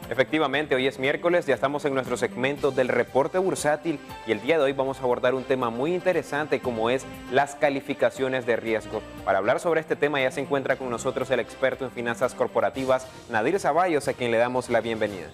Efectivamente, hoy es miércoles, ya estamos en nuestro segmento del reporte bursátil y el día de hoy vamos a abordar un tema muy interesante como es las calificaciones de riesgo. Para hablar sobre este tema ya se encuentra con nosotros el experto en finanzas corporativas, Nadir Zavallos, a quien le damos la bienvenida.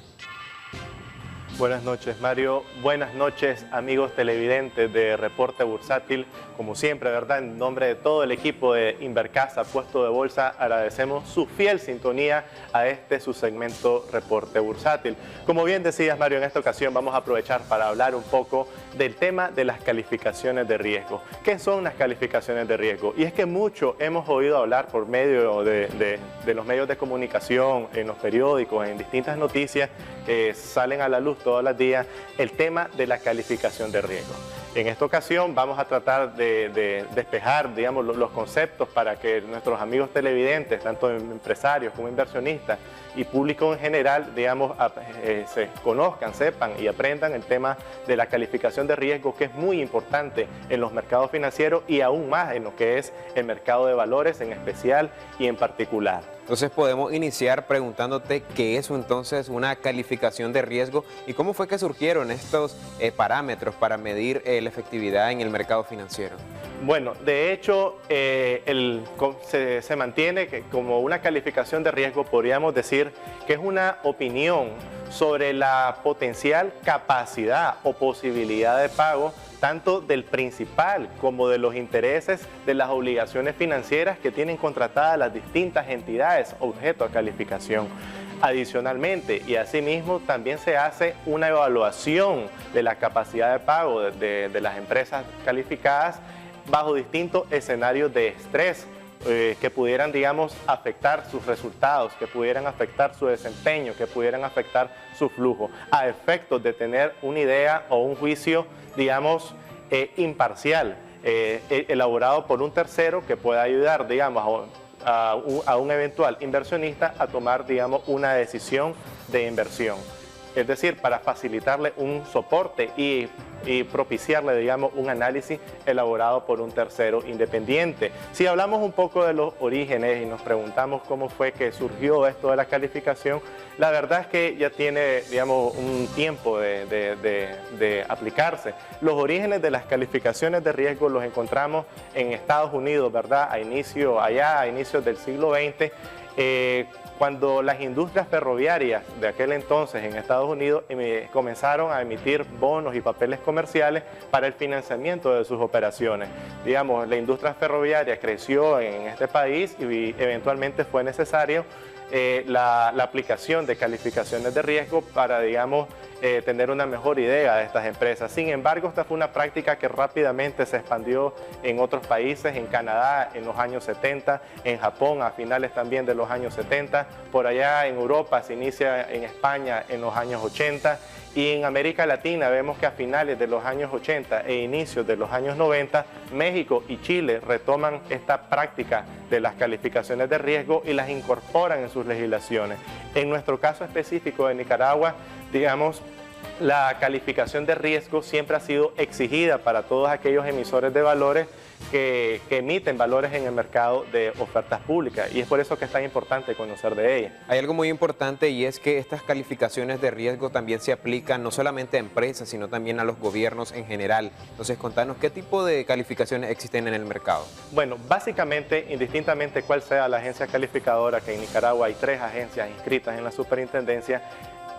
Buenas noches, Mario. Buenas noches, amigos televidentes de Reporte Bursátil. Como siempre, ¿verdad? En nombre de todo el equipo de Invercasa, Puesto de Bolsa, agradecemos su fiel sintonía a su segmento Reporte Bursátil. Como bien decías, Mario, en esta ocasión vamos a aprovechar para hablar un poco del tema de las calificaciones de riesgo. ¿Qué son las calificaciones de riesgo? Y es que mucho hemos oído hablar por medio de los medios de comunicación, en los periódicos, en distintas noticias que salen a la luz todos los días, el tema de la calificación de riesgo. En esta ocasión vamos a tratar de despejar, digamos, los conceptos para que nuestros amigos televidentes, tanto empresarios como inversionistas y público en general, digamos, se conozcan, sepan y aprendan el tema de la calificación de riesgo, que es muy importante en los mercados financieros y aún más en lo que es el mercado de valores en especial y en particular. Entonces podemos iniciar preguntándote qué es entonces una calificación de riesgo y cómo fue que surgieron estos parámetros para medir la efectividad en el mercado financiero. Bueno, de hecho, se mantiene que como una calificación de riesgo, podríamos decir que es una opinión sobre la potencial capacidad o posibilidad de pago tanto del principal como de los intereses de las obligaciones financieras que tienen contratadas las distintas entidades objeto a calificación. Adicionalmente, y asimismo, también se hace una evaluación de la capacidad de pago de las empresas calificadas bajo distintos escenarios de estrés que pudieran, digamos, afectar sus resultados, que pudieran afectar su desempeño, que pudieran afectar su flujo, a efectos de tener una idea o un juicio, digamos, imparcial, elaborado por un tercero que pueda ayudar, digamos, a un eventual inversionista a tomar, digamos, una decisión de inversión. Es decir, para facilitarle un soporte y propiciarle, digamos, un análisis elaborado por un tercero independiente. Si hablamos un poco de los orígenes y nos preguntamos cómo fue que surgió esto de la calificación, la verdad es que ya tiene, digamos, un tiempo de aplicarse. Los orígenes de las calificaciones de riesgo los encontramos en Estados Unidos, ¿verdad? A inicios del siglo XX, cuando las industrias ferroviarias de aquel entonces en Estados Unidos comenzaron a emitir bonos y papeles comerciales para el financiamiento de sus operaciones. Digamos, la industria ferroviaria creció en este país y eventualmente fue necesario la aplicación de calificaciones de riesgo para, digamos, tener una mejor idea de estas empresas. Sin embargo, esta fue una práctica que rápidamente se expandió en otros países, en Canadá en los años 70, en Japón a finales también de los años 70, por allá en Europa se inicia en España en los años 80 y en América Latina vemos que a finales de los años 80 e inicios de los años 90, México y Chile retoman esta práctica de las calificaciones de riesgo y las incorporan en sus legislaciones. En nuestro caso específico de Nicaragua, digamos, la calificación de riesgo siempre ha sido exigida para todos aquellos emisores de valores que emiten valores en el mercado de ofertas públicas y es por eso que es tan importante conocer de ella. Hay algo muy importante y es que estas calificaciones de riesgo también se aplican no solamente a empresas, sino también a los gobiernos en general. Entonces, contanos, ¿qué tipo de calificaciones existen en el mercado? Bueno, básicamente, indistintamente cuál sea la agencia calificadora, que en Nicaragua hay 3 agencias inscritas en la superintendencia,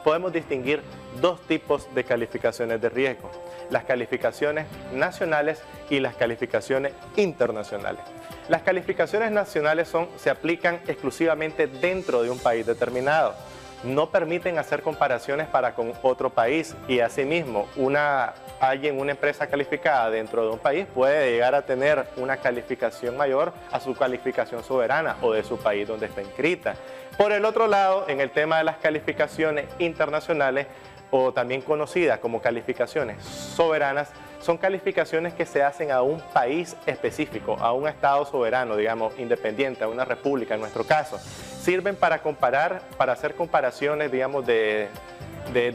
podemos distinguir 2 tipos de calificaciones de riesgo: las calificaciones nacionales y las calificaciones internacionales. Las calificaciones nacionales se aplican exclusivamente dentro de un país determinado. No permiten hacer comparaciones para con otro país y asimismo una empresa calificada dentro de un país puede llegar a tener una calificación mayor a su calificación soberana o de su país donde está inscrita. Por el otro lado, en el tema de las calificaciones internacionales, o también conocidas como calificaciones soberanas, son calificaciones que se hacen a un país específico, a un estado soberano, digamos, independiente, a una república en nuestro caso. Sirven para comparar, para hacer comparaciones, digamos, de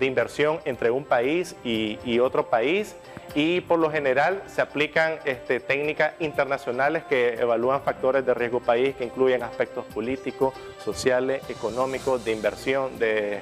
inversión entre un país y otro país, y por lo general se aplican técnicas internacionales que evalúan factores de riesgo país que incluyen aspectos políticos, sociales, económicos, de inversión, de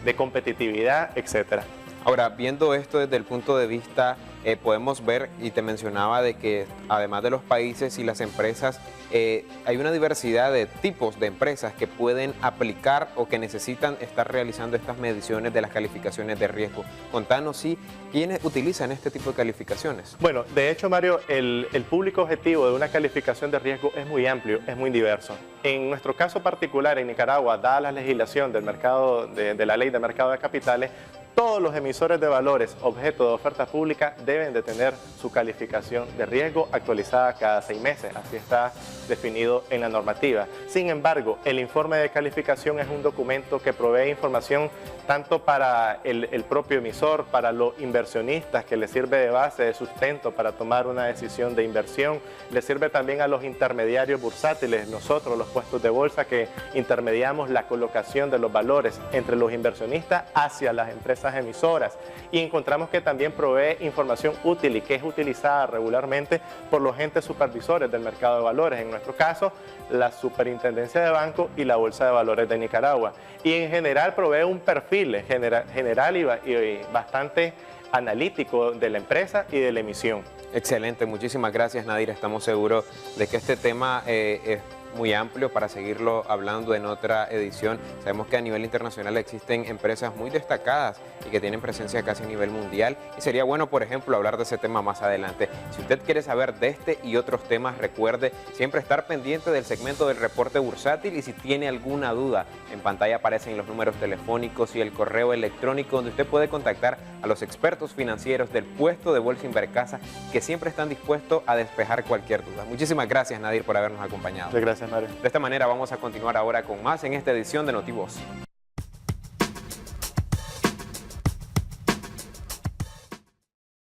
de competitividad, etcétera. Ahora, viendo esto desde el punto de vista, podemos ver, y te mencionaba de que además de los países y las empresas, hay una diversidad de tipos de empresas que pueden aplicar o que necesitan estar realizando estas mediciones de las calificaciones de riesgo. Contanos, sí, ¿quiénes utilizan este tipo de calificaciones? Bueno, de hecho, Mario, el público objetivo de una calificación de riesgo es muy amplio, es muy diverso. En nuestro caso particular, en Nicaragua, dada la legislación del mercado, de la ley de mercado de capitales, todos los emisores de valores objeto de oferta pública deben de tener su calificación de riesgo actualizada cada 6 meses. Así está definido en la normativa. Sin embargo, el informe de calificación es un documento que provee información tanto para el propio emisor, para los inversionistas, que les sirve de base, de sustento para tomar una decisión de inversión. Le sirve también a los intermediarios bursátiles, nosotros, los puestos de bolsa, que intermediamos la colocación de los valores entre los inversionistas hacia las empresas emisoras, y encontramos que también provee información útil y que es utilizada regularmente por los entes supervisores del mercado de valores, en nuestro caso la Superintendencia de Banco y la Bolsa de Valores de Nicaragua, y en general provee un perfil general y bastante analítico de la empresa y de la emisión. Excelente, muchísimas gracias, Nadir. Estamos seguros de que este tema es muy amplio para seguirlo hablando en otra edición. Sabemos que a nivel internacional existen empresas muy destacadas y que tienen presencia casi a nivel mundial, y sería bueno, por ejemplo, hablar de ese tema más adelante. Si usted quiere saber de este y otros temas, recuerde siempre estar pendiente del segmento del reporte bursátil, y si tiene alguna duda, en pantalla aparecen los números telefónicos y el correo electrónico donde usted puede contactar a los expertos financieros del puesto de Bolsa Invercasa, que siempre están dispuestos a despejar cualquier duda. Muchísimas gracias, Nadir, por habernos acompañado. Muchas gracias, Mario. De esta manera vamos a continuar ahora con más en esta edición de NotiVoz.